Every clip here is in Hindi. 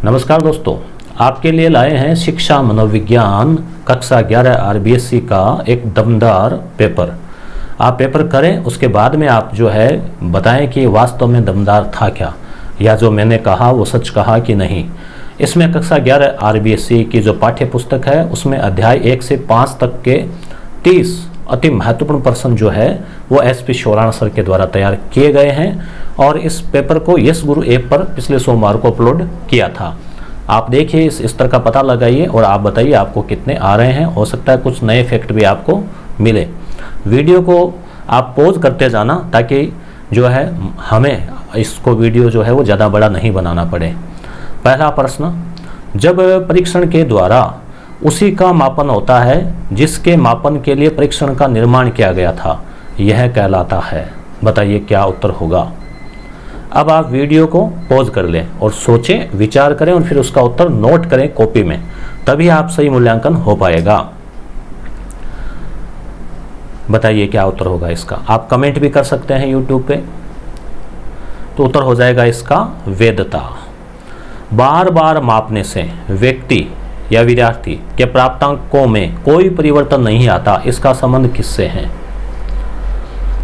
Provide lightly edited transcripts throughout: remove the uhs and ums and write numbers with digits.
नमस्कार दोस्तों, आपके लिए लाए हैं शिक्षा मनोविज्ञान कक्षा 11 आरबीएससी का एक दमदार पेपर। आप पेपर करें, उसके बाद में आप जो है बताएं कि वास्तव में दमदार था क्या, या जो मैंने कहा वो सच कहा कि नहीं। इसमें कक्षा 11 आरबीएससी की जो पाठ्य पुस्तक है उसमें अध्याय 1 से 5 तक के 30 अति महत्वपूर्ण प्रश्न जो है वो एसपी शोराण सर के द्वारा तैयार किए गए हैं और इस पेपर को यस गुरु ऐप पर पिछले सोमवार को अपलोड किया था। आप देखिए, इस स्तर का पता लगाइए और आप बताइए आपको कितने आ रहे हैं। हो सकता है कुछ नए फैक्ट भी आपको मिले। वीडियो को आप पॉज करते जाना ताकि जो है हमें इसको वीडियो जो है वो ज़्यादा बड़ा नहीं बनाना पड़े। पहला प्रश्न, जब परीक्षण के द्वारा उसी का मापन होता है जिसके मापन के लिए परीक्षण का निर्माण किया गया था, यह कहलाता है। बताइए क्या उत्तर होगा। अब आप वीडियो को पॉज कर लें और सोचें, विचार करें और फिर उसका उत्तर नोट करें कॉपी में, तभी आप सही मूल्यांकन हो पाएगा। बताइए क्या उत्तर होगा इसका। आप कमेंट भी कर सकते हैं यूट्यूब पे। तो उत्तर हो जाएगा इसका वैधता। बार बार मापने से व्यक्ति या विद्यार्थी के प्राप्तांकों में कोई परिवर्तन नहीं आता। इसका संबंध किससे है?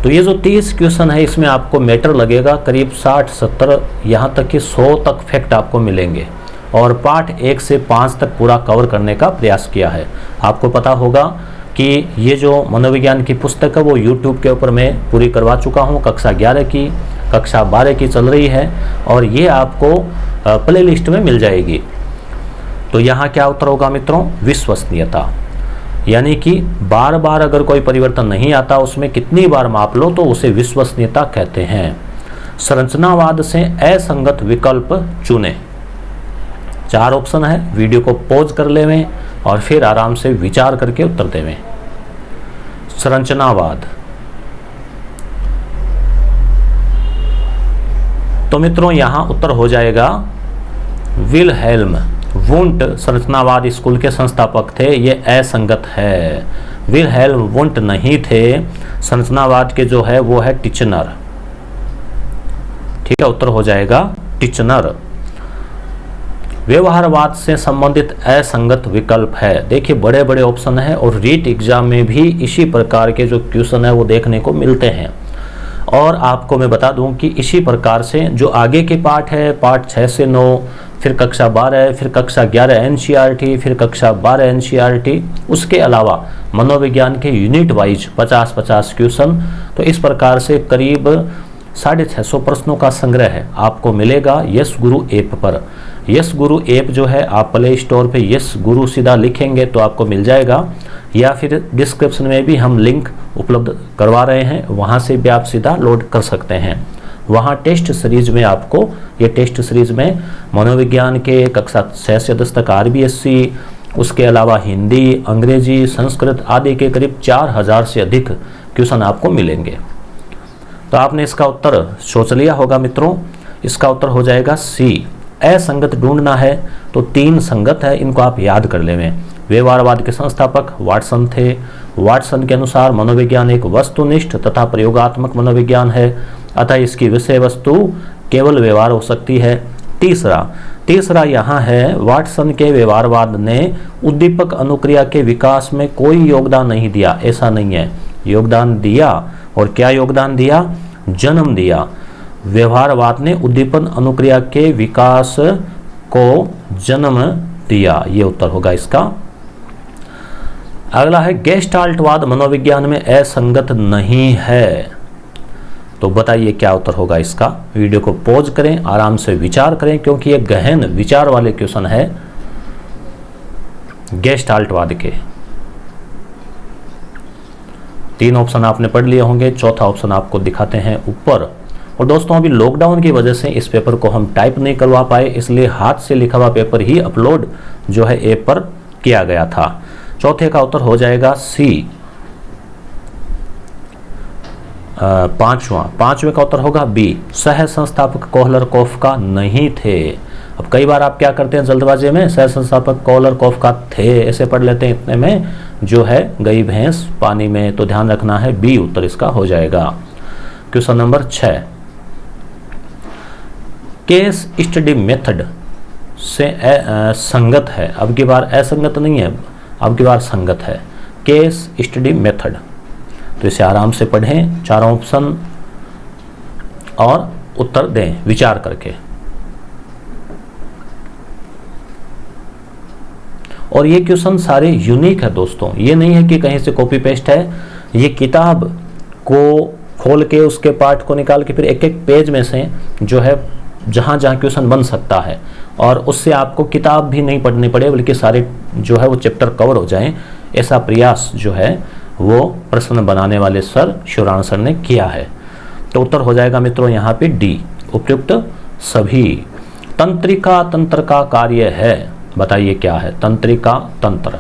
तो ये जो 30 क्वेश्चन है इसमें आपको मैटर लगेगा करीब 60-70 यहाँ तक कि 100 तक फैक्ट आपको मिलेंगे और पाठ 1 से 5 तक पूरा कवर करने का प्रयास किया है। आपको पता होगा कि ये जो मनोविज्ञान की पुस्तक है वो यूट्यूब के ऊपर मैं पूरी करवा चुका हूँ। कक्षा 11 की, कक्षा 12 की चल रही है और ये आपको प्ले लिस्ट में मिल जाएगी। तो यहाँ क्या उत्तर होगा मित्रों? विश्वसनीयता। यानी कि बार बार अगर कोई परिवर्तन नहीं आता, उसमें कितनी बार माप लो तो उसे विश्वसनीयता कहते हैं। संरचनावाद से असंगत विकल्प चुने। 4 ऑप्शन है, वीडियो को पॉज कर लेवें और फिर आराम से विचार करके उत्तर देवें। संरचनावाद। तो मित्रों यहाँ उत्तर हो जाएगा विलहेल्म वुंट संरचनावाद स्कूल के संस्थापक थे। ये असंगत है। विलहेल्म वुंट नहीं थे। संरचनावाद के जो है वो है टिचनर। ठीक है, उत्तर हो जाएगा टिचनर। व्यवहारवाद से संबंधित असंगत विकल्प है। देखिए बड़े बड़े ऑप्शन है और रीट एग्जाम में भी इसी प्रकार के जो क्वेश्चन है वो देखने को मिलते हैं। और आपको मैं बता दूं कि इसी प्रकार से जो आगे के पाठ है, पाठ 6 से 9, फिर कक्षा 12, फिर कक्षा 11 एनसीईआरटी, फिर कक्षा 12 एनसीईआरटी, उसके अलावा मनोविज्ञान के यूनिट वाइज 50-50 क्वेश्चन। तो इस प्रकार से करीब 650 प्रश्नों का संग्रह आपको मिलेगा यस गुरु ऐप पर। यस गुरु ऐप जो है आप प्ले स्टोर पे यस गुरु सीधा लिखेंगे तो आपको मिल जाएगा, या फिर डिस्क्रिप्शन में भी हम लिंक उपलब्ध करवा रहे हैं, वहाँ से भी आप सीधा लोड कर सकते हैं। वहाँ टेस्ट सीरीज में आपको, ये टेस्ट सीरीज में मनोविज्ञान के कक्षा 6 से 10 तक आरबीएससी, उसके अलावा हिंदी, अंग्रेजी, संस्कृत आदि के करीब 4000 से अधिक क्वेश्चन आपको मिलेंगे। तो आपने इसका उत्तर सोच लिया होगा मित्रों। इसका उत्तर हो जाएगा सी। असंगत ढूंढना है तो 3 संगत है, इनको आप याद कर लें। व्यवहारवाद के संस्थापक वाटसन थे। वाटसन के अनुसार मनोविज्ञान एक वस्तुनिष्ठ तथा प्रयोगात्मक मनोविज्ञान है, अतः इसकी विषय वस्तु केवल व्यवहार हो सकती है। तीसरा यहाँ है, वाटसन के व्यवहारवाद ने उद्दीपक अनुक्रिया के विकास में कोई योगदान नहीं दिया। ऐसा नहीं है, योगदान दिया। और क्या योगदान दिया? जन्म दिया। व्यवहारवाद ने उद्दीपन अनुक्रिया के विकास को जन्म दिया। ये उत्तर होगा इसका। अगला है, गेस्टाल्टवाद मनोविज्ञान में असंगत नहीं है। तो बताइए क्या उत्तर होगा इसका। वीडियो को पॉज करें, आराम से विचार करें, क्योंकि ये गहन विचार वाले क्वेश्चन है गेस्टाल्टवाद के। 3 ऑप्शन आपने पढ़ लिए होंगे, चौथा ऑप्शन आपको दिखाते हैं ऊपर। और दोस्तों अभी लॉकडाउन की वजह से इस पेपर को हम टाइप नहीं करवा पाए, इसलिए हाथ से लिखा हुआ पेपर ही अपलोड जो है ऐप पर किया गया था। चौथे का उत्तर हो जाएगा सी। पांचवें का उत्तर होगा बी। सह संस्थापक कोहलरकॉफ नहीं थे। अब कई बार आप क्या करते हैं जल्दबाजी में, सह संस्थापक कोहलरकॉफ थे ऐसे पढ़ लेते हैं, इतने में जो है गई भैंस पानी में। तो ध्यान रखना है बी उत्तर इसका हो जाएगा। Question number 6, case study method से संगत है, अब की बार असंगत नहीं है, अब की बार संगत है। केस स्टडी मेथड, तो इसे आराम से पढ़ें, चारों ऑप्शन और उत्तर दें विचार करके। और ये क्वेश्चन सारे यूनिक है दोस्तों, ये नहीं है कि कहीं से कॉपी पेस्ट है, ये किताब को खोल के उसके पार्ट को निकाल के फिर एक एक पेज में से जो है जहाँ जहाँ क्वेश्चन बन सकता है, और उससे आपको किताब भी नहीं पढ़नी पड़े बल्कि सारे जो है वो चैप्टर कवर हो जाएं, ऐसा प्रयास जो है वो प्रश्न बनाने वाले सर शिवराम सर ने किया है। तो उत्तर हो जाएगा मित्रों यहाँ पे डी, उपयुक्त सभी। तंत्रिका तंत्र का कार्य है, बताइए क्या है तंत्रिका तंत्र।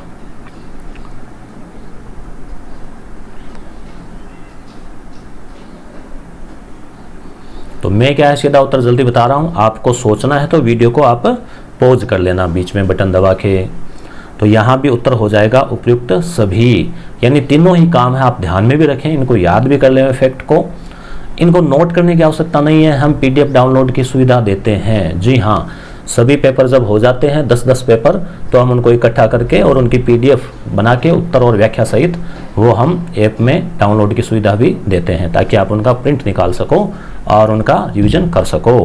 तो मैं क्या है सीधा उत्तर जल्दी बता रहा हूं, आपको सोचना है तो वीडियो को आप पॉज कर लेना बीच में बटन दबा के। तो यहां भी उत्तर हो जाएगा उपयुक्त सभी, यानी तीनों ही काम है, आप ध्यान में भी रखें, इनको याद भी कर लें फैक्ट को, इनको नोट करने की आवश्यकता नहीं है, हम पीडीएफ डाउनलोड की सुविधा देते हैं। जी हाँ, सभी पेपर जब हो जाते हैं 10-10 पेपर, तो हम उनको इकट्ठा करके और उनकी पीडीएफ बना के उत्तर और व्याख्या सहित वो हम ऐप में डाउनलोड की सुविधा भी देते हैं, ताकि आप उनका प्रिंट निकाल सको और उनका रिवीजन कर सको।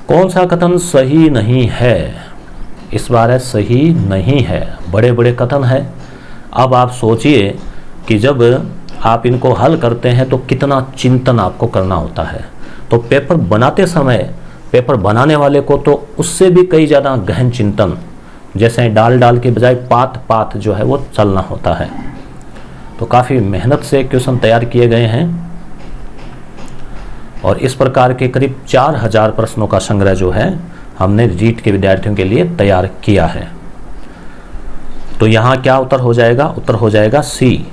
कौन सा कथन सही नहीं है, इस बार है सही नहीं है, बड़े बड़े कथन है। अब आप सोचिए कि जब आप इनको हल करते हैं तो कितना चिंतन आपको करना होता है। तो पेपर बनाते समय पेपर बनाने वाले को तो उससे भी कई ज़्यादा गहन चिंतन, जैसे डाल डाल के बजाय पात पात जो है वो चलना होता है। तो काफ़ी मेहनत से क्वेश्चन तैयार किए गए हैं और इस प्रकार के करीब 4000 प्रश्नों का संग्रह जो है हमने रीट के विद्यार्थियों के लिए तैयार किया है। तो यहाँ क्या उत्तर हो जाएगा, उत्तर हो जाएगा सी,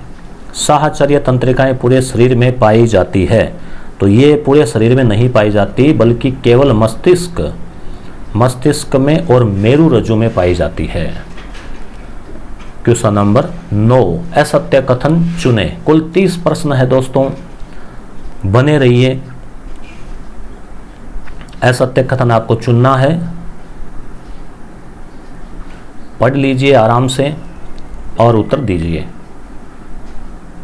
साहचर्य तंत्रिकाएं पूरे शरीर में पाई जाती है। तो ये पूरे शरीर में नहीं पाई जाती बल्कि केवल मस्तिष्क में और मेरु रज्जु में पाई जाती है। क्वेश्चन नंबर 9, असत्य कथन चुने। कुल 30 प्रश्न है दोस्तों, बने रहिए। असत्य कथन आपको चुनना है, पढ़ लीजिए आराम से और उत्तर दीजिए।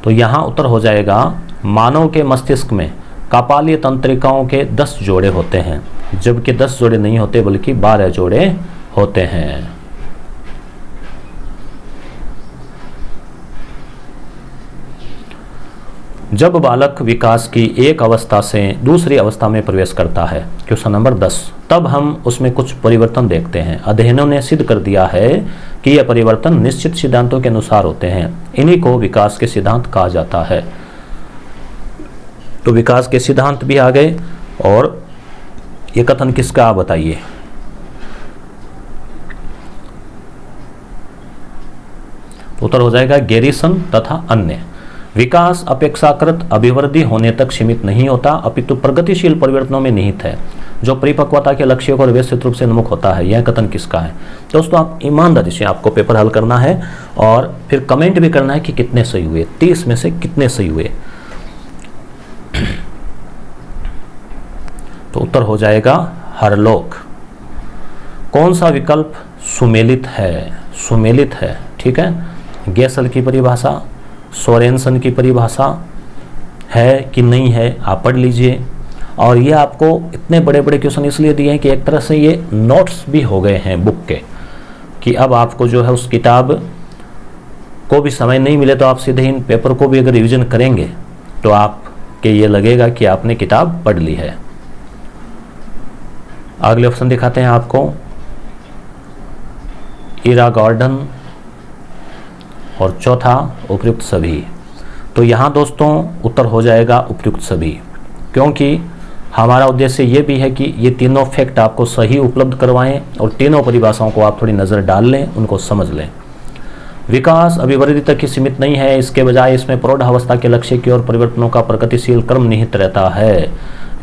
तो यहाँ उत्तर हो जाएगा, मानव के मस्तिष्क में कपालीय तंत्रिकाओं के 10 जोड़े होते हैं, जबकि 10 जोड़े नहीं होते बल्कि 12 जोड़े होते हैं। जब बालक विकास की एक अवस्था से दूसरी अवस्था में प्रवेश करता है, क्वेश्चन नंबर 10, तब हम उसमें कुछ परिवर्तन देखते हैं। अध्ययनों ने सिद्ध कर दिया है कि यह परिवर्तन निश्चित सिद्धांतों के अनुसार होते हैं, इन्हीं को विकास के सिद्धांत कहा जाता है। तो विकास के सिद्धांत भी आ गए, और ये कथन किसका आप बताइए। उत्तर हो जाएगा गैरिसन तथा अन्य। विकास अपेक्षाकृत अभिवृद्धि होने तक सीमित नहीं होता, अपितु प्रगतिशील परिवर्तनों में निहित है, जो परिपक्वता के लक्ष्यों को व्यवस्थित रूप से उन्मुख होता है। यह कथन किसका है दोस्तों? आप ईमानदारी से आपको पेपर हल करना है और फिर कमेंट भी करना है कि कितने सही हुए, 30 में से कितने सही हुए। तो उत्तर हो जाएगा हरलोक। कौन सा विकल्प सुमेलित है? सुमेलित है, ठीक है। गेसल की परिभाषा, सोरेनसन की परिभाषा है कि नहीं है, आप पढ़ लीजिए। और ये आपको इतने बड़े बड़े क्वेश्चन इसलिए दिए हैं कि एक तरह से ये नोट्स भी हो गए हैं बुक के, कि अब आपको जो है उस किताब को भी समय नहीं मिले तो आप सीधे इन पेपर को भी अगर रिवीजन करेंगे तो आपके ये लगेगा कि आपने किताब पढ़ ली है। अगले ऑप्शन दिखाते हैं आपको, इरा गॉर्डन, और चौथा उपयुक्त सभी। तो यहाँ दोस्तों उत्तर हो जाएगा उपयुक्त सभी, क्योंकि हमारा उद्देश्य ये भी है कि ये तीनों फैक्ट आपको सही उपलब्ध करवाएं और तीनों परिभाषाओं को आप थोड़ी नज़र डाल लें, उनको समझ लें। विकास अभिवृद्धि तक ही सीमित नहीं है, इसके बजाय इसमें प्रौढ़ावस्था के लक्ष्य की ओर परिवर्तनों का प्रगतिशील क्रम निहित रहता है।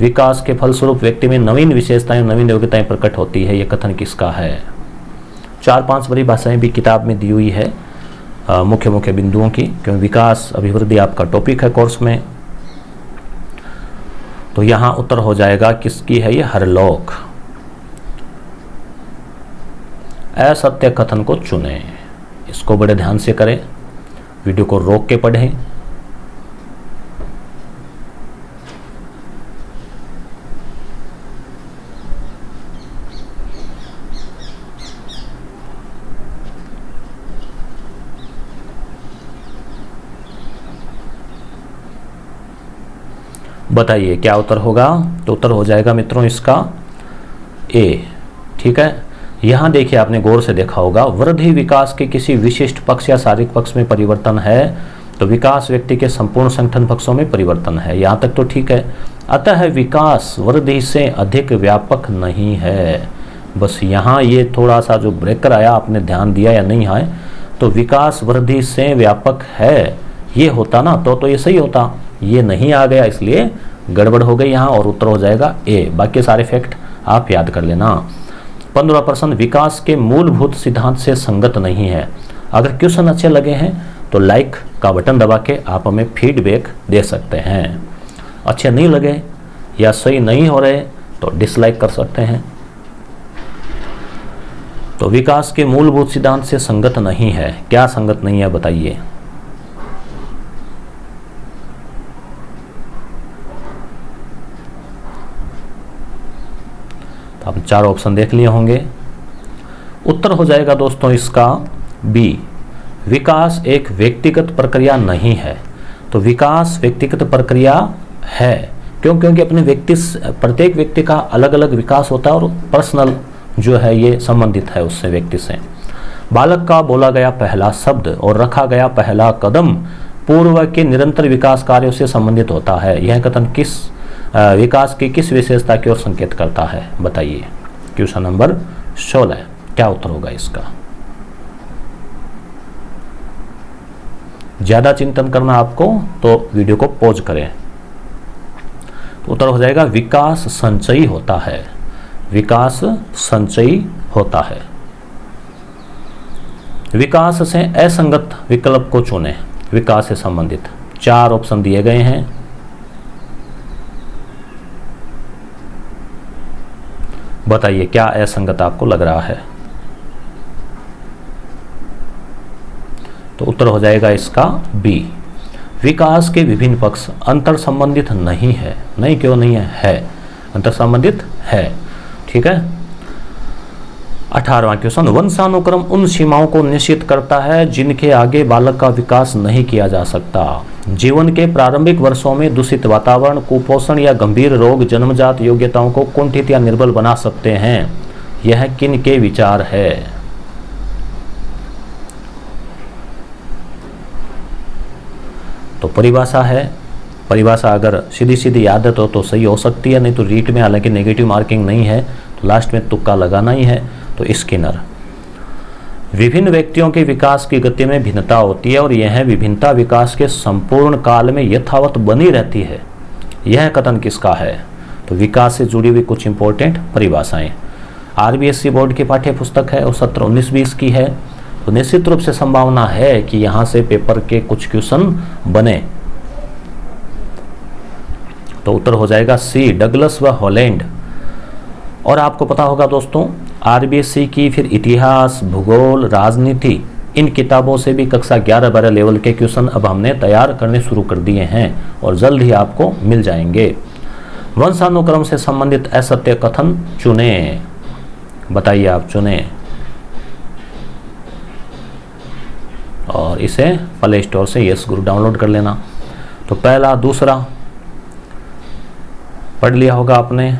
विकास के फलस्वरूप व्यक्ति में नवीन विशेषताएं, नवीन योग्यताएं प्रकट होती है। ये कथन किसका है? 4-5 परिभाषाएं भी किताब में दी हुई है मुख्य मुख्य बिंदुओं की, क्योंकि विकास अभिवृद्धि आपका टॉपिक है कोर्स में। तो यहाँ उत्तर हो जाएगा किसकी है? ये हरलोक। असत्य कथन को चुनें। इसको बड़े ध्यान से करें, वीडियो को रोक के पढ़ें। बताइए क्या उत्तर होगा। तो उत्तर हो जाएगा मित्रों इसका ए। ठीक है, यहाँ देखिए आपने गौर से देखा होगा, वृद्धि विकास के किसी विशिष्ट पक्ष या शारीरिक पक्ष में परिवर्तन है तो विकास व्यक्ति के संपूर्ण संगठन पक्षों में परिवर्तन है। यहाँ तक तो ठीक है। अतः विकास वृद्धि से अधिक व्यापक नहीं है। बस यहाँ ये थोड़ा सा जो ब्रेकर आया, आपने ध्यान दिया या नहीं आए, तो विकास वृद्धि से व्यापक है ये होता ना तो ये सही होता, ये नहीं आ गया इसलिए गड़बड़ हो गई यहाँ, और उत्तर हो जाएगा ए। बाकी सारे फैक्ट आप याद कर लेना। 15% विकास के मूलभूत सिद्धांत से संगत नहीं है। अगर क्वेश्चन अच्छे लगे हैं तो लाइक का बटन दबा के आप हमें फीडबैक दे सकते हैं। अच्छे नहीं लगे या सही नहीं हो रहे तो डिसलाइक कर सकते हैं। तो विकास के मूलभूत सिद्धांत से संगत नहीं है, क्या संगत नहीं है बताइए। तो आप 4 ऑप्शन देख लिए होंगे। उत्तर हो जाएगा दोस्तों इसका बी। विकास एक व्यक्तिगत प्रक्रिया नहीं है। तो विकास व्यक्तिगत प्रक्रिया है, क्योंकि अपने प्रत्येक व्यक्ति का अलग अलग विकास होता है और पर्सनल जो है ये संबंधित है उससे, व्यक्ति से। बालक का बोला गया पहला शब्द और रखा गया पहला कदम पूर्व के निरंतर विकास कार्यों से संबंधित होता है। यह कथन किस विकास की किस विशेषता की ओर संकेत करता है बताइए। क्वेश्चन नंबर 16, क्या उत्तर होगा इसका। ज्यादा चिंतन करना आपको तो वीडियो को पॉज करें। तो उत्तर हो जाएगा विकास संचयी होता है। विकास संचयी होता है। विकास से असंगत विकल्प को चुनें। विकास से संबंधित 4 ऑप्शन दिए गए हैं। बताइए क्या असंगत आपको लग रहा है। तो उत्तर हो जाएगा इसका बी। विकास के विभिन्न पक्ष अंतर संबंधित नहीं है। नहीं क्यों नहीं है अंतर संबंधित है। ठीक है। 18वां क्वेश्चन, वंशानुक्रम उन सीमाओं को निश्चित करता है जिनके आगे बालक का विकास नहीं किया जा सकता। जीवन के प्रारंभिक वर्षों में दूषित वातावरण, कुपोषण या गंभीर रोग जन्मजात योग्यताओं को कुंठित या निर्बल बना सकते हैं। यह किन के विचार है। तो परिभाषा है। परिभाषा अगर सीधी सीधी याद है तो सही हो सकती है, नहीं तो रीट में हालांकि नेगेटिव मार्किंग नहीं है तो लास्ट में तुक्का लगाना ही है। तो स्किनर। विभिन्न व्यक्तियों के विकास की गति में भिन्नता होती है और यह भिन्नता विकास के संपूर्ण काल में यथावत बनी रहती है। यह कथन किसका है। तो विकास से जुड़ी हुई कुछ इंपॉर्टेंट परिभाषाएं आरबीएसई बोर्ड की पाठ्य पुस्तक है और सत्र 19-20 की है। तो निश्चित रूप से संभावना है कि यहां से पेपर के कुछ क्वेश्चन बने। तो उत्तर हो जाएगा सी, डगलस व हॉलैंड। और आपको पता होगा दोस्तों आरबीएसई की फिर इतिहास, भूगोल, राजनीति इन किताबों से भी कक्षा 11-12 लेवल के क्वेश्चन अब हमने तैयार करने शुरू कर दिए हैं और जल्द ही आपको मिल जाएंगे। वंशानुक्रम से संबंधित असत्य कथन चुने। बताइए आप चुने और इसे प्ले स्टोर से यस गुरु डाउनलोड कर लेना। तो पहला, दूसरा पढ़ लिया होगा आपने,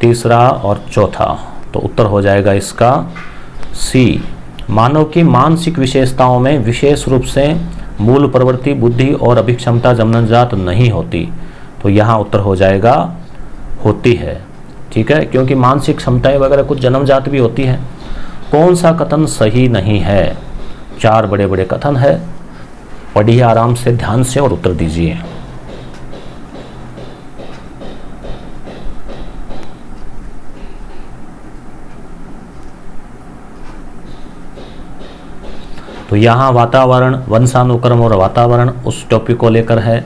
तीसरा और चौथा। तो उत्तर हो जाएगा इसका सी। मानव की मानसिक विशेषताओं में विशेष रूप से मूल प्रवृत्ति, बुद्धि और अभिक्षमता जन्मजात नहीं होती। तो यहाँ उत्तर हो जाएगा होती है। ठीक है, क्योंकि मानसिक क्षमताएं वगैरह कुछ जन्मजात भी होती है। कौन सा कथन सही नहीं है। 4 बड़े बड़े कथन है, पढ़िए आराम से ध्यान से और उत्तर दीजिए। तो यहाँ वातावरण, वंशानुक्रम और वातावरण उस टॉपिक को लेकर है।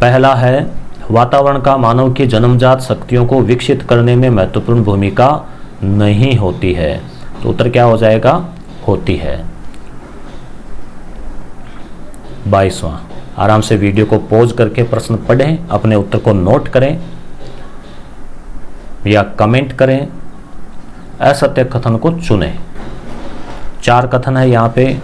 पहला है वातावरण का मानव की जन्मजात शक्तियों को विकसित करने में महत्वपूर्ण भूमिका नहीं होती है। तो उत्तर क्या हो जाएगा? होती है। 22वां, आराम से वीडियो को पॉज करके प्रश्न पढ़ें, अपने उत्तर को नोट करें या कमेंट करें, असत्य कथन को चुनें। 4 कथन है यहाँ पे।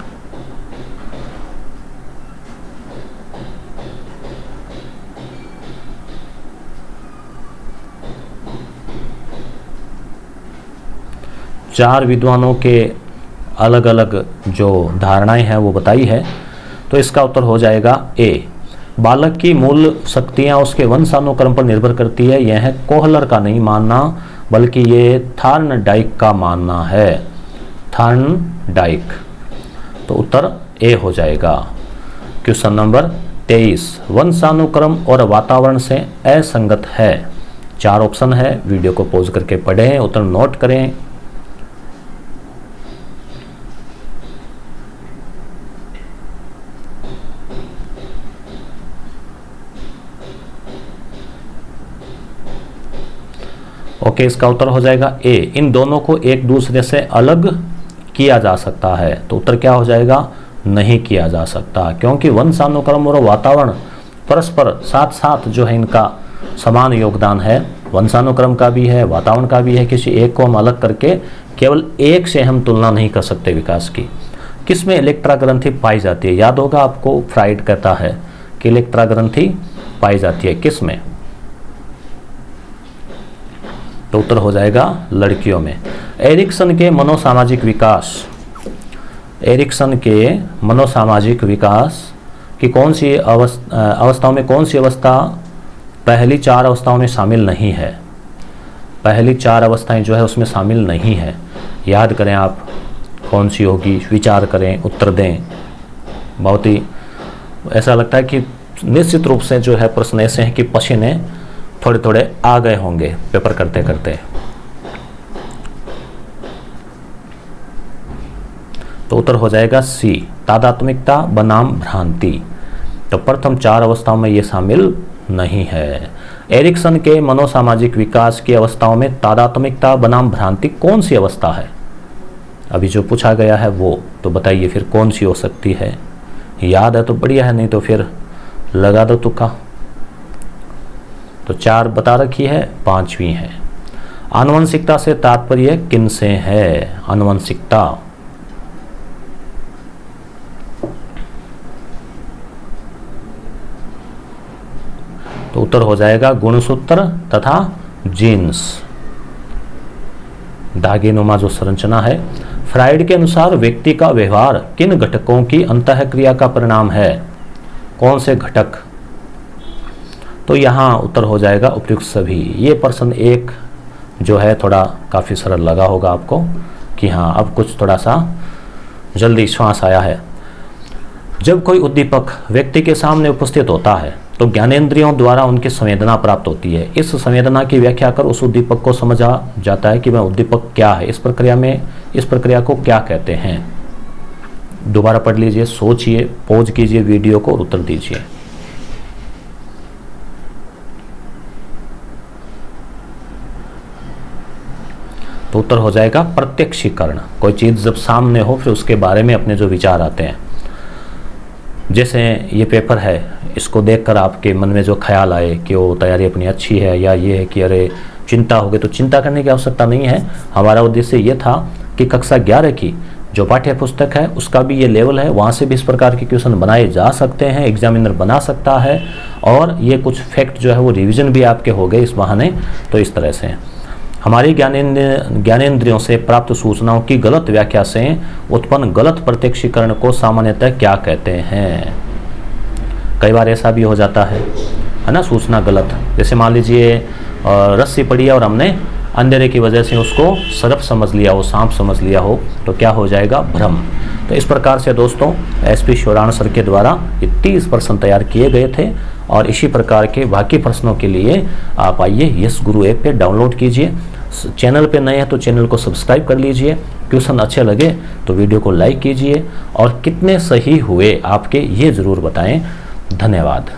चार विद्वानों के अलग अलग जो धारणाएं हैं वो बताई है। तो इसका उत्तर हो जाएगा ए। बालक की मूल शक्तियां उसके वंशानुक्रम पर निर्भर करती है, यह है कोहलर का नहीं मानना, बल्कि ये थॉर्नडाइक का मानना है। थॉर्नडाइक। तो उत्तर ए हो जाएगा। क्वेश्चन नंबर 23, वंशानुक्रम और वातावरण से असंगत है। 4 ऑप्शन है, वीडियो को पॉज करके पढ़ें, उत्तर नोट करें। ओके, इसका उत्तर हो जाएगा ए। इन दोनों को एक दूसरे से अलग किया जा सकता है। तो उत्तर क्या हो जाएगा? नहीं किया जा सकता, क्योंकि वंशानुक्रम और वातावरण परस्पर साथ साथ जो है इनका समान योगदान है। वंशानुक्रम का भी है, वातावरण का भी है। किसी एक को हम अलग करके केवल एक से हम तुलना नहीं कर सकते विकास की। किसमें इलेक्ट्रा ग्रंथि पाई जाती है? याद होगा आपको, फ्राइड कहता है कि इलेक्ट्रा ग्रंथि पाई जाती है किसमें? तो उत्तर हो जाएगा लड़कियों में। एरिक्सन के मनोसामाजिक विकास, एरिक्सन के मनोसामाजिक विकास की कौन सी अवस्थाओं में कौन सी अवस्था पहली 4 अवस्थाओं में शामिल नहीं है? पहली 4 अवस्थाएं जो है उसमें शामिल नहीं है। याद करें आप कौन सी होगी, विचार करें, उत्तर दें। बहुत ही ऐसा लगता है कि निश्चित रूप से जो है प्रश्न ऐसे हैं कि पसीने थोड़े थोड़े आ गए होंगे पेपर करते करते। तो उत्तर हो जाएगा सी, तादात्मिकता बनाम भ्रांति। तो प्रथम 4 अवस्थाओं में ये शामिल नहीं है। एरिक्सन के मनोसामाजिक विकास की अवस्थाओं में तादात्मिकता बनाम भ्रांति कौन सी अवस्था है? अभी जो पूछा गया है वो, तो बताइए फिर कौन सी हो सकती है? याद है तो बढ़िया है, नहीं तो फिर लगा दो तुक्का। तो 4 बता रखी है, 5वीं है। आनुवंशिकता से तात्पर्य किन से है? आनुवंशिकता। तो उत्तर हो जाएगा गुणसूत्र तथा जीन्स, धागेनुमा जो संरचना है। फ्राइड के अनुसार व्यक्ति का व्यवहार किन घटकों की अंतःक्रिया का परिणाम है? कौन से घटक? तो यहाँ उत्तर हो जाएगा उपयुक्त सभी। ये प्रश्न 1 जो है थोड़ा काफ़ी सरल लगा होगा आपको कि हाँ अब कुछ थोड़ा सा जल्दी श्वास आया है। जब कोई उद्दीपक व्यक्ति के सामने उपस्थित होता है तो ज्ञानेंद्रियों द्वारा उनकी संवेदना प्राप्त होती है। इस संवेदना की व्याख्या कर उस उद्दीपक को समझा जाता है कि वह उद्दीपक क्या है। इस प्रक्रिया को क्या कहते हैं? दोबारा पढ़ लीजिए, सोचिए, पॉज कीजिए वीडियो को और उत्तर दीजिए। तो उत्तर हो जाएगा प्रत्यक्षीकरण। कोई चीज़ जब सामने हो फिर उसके बारे में अपने जो विचार आते हैं। जैसे ये पेपर है, इसको देखकर आपके मन में जो ख्याल आए कि वो तैयारी अपनी अच्छी है, या ये है कि अरे चिंता हो गई, तो चिंता करने की आवश्यकता नहीं है। हमारा उद्देश्य ये था कि कक्षा 11 की जो पाठ्य पुस्तक है उसका भी ये लेवल है, वहाँ से भी इस प्रकार के क्वेश्चन बनाए जा सकते हैं, एग्जामिनर बना सकता है। और ये कुछ फैक्ट जो है वो रिविजन भी आपके हो गए इस बहाने। तो इस तरह से हमारी ज्ञानेंद्रियों से प्राप्त सूचनाओं की गलत व्याख्या से उत्पन्न गलत प्रत्यक्षीकरण को सामान्यतः क्या कहते हैं? कई बार ऐसा भी हो जाता है ना, सूचना गलत। जैसे मान लीजिए रस्सी पड़ी है और हमने अंधेरे की वजह से उसको सर्प समझ लिया हो, सांप समझ लिया हो, तो क्या हो जाएगा? भ्रम। तो इस प्रकार से दोस्तों एसपी शिवराण सर के द्वारा ये 30 प्रश्न तैयार किए गए थे। और इसी प्रकार के बाकी प्रश्नों के लिए आप आइए यस गुरु ऐप पे डाउनलोड कीजिए। चैनल पे नए हैं तो चैनल को सब्सक्राइब कर लीजिए। क्वेश्चन अच्छे लगे तो वीडियो को लाइक कीजिए और कितने सही हुए आपके ये ज़रूर बताएं। धन्यवाद।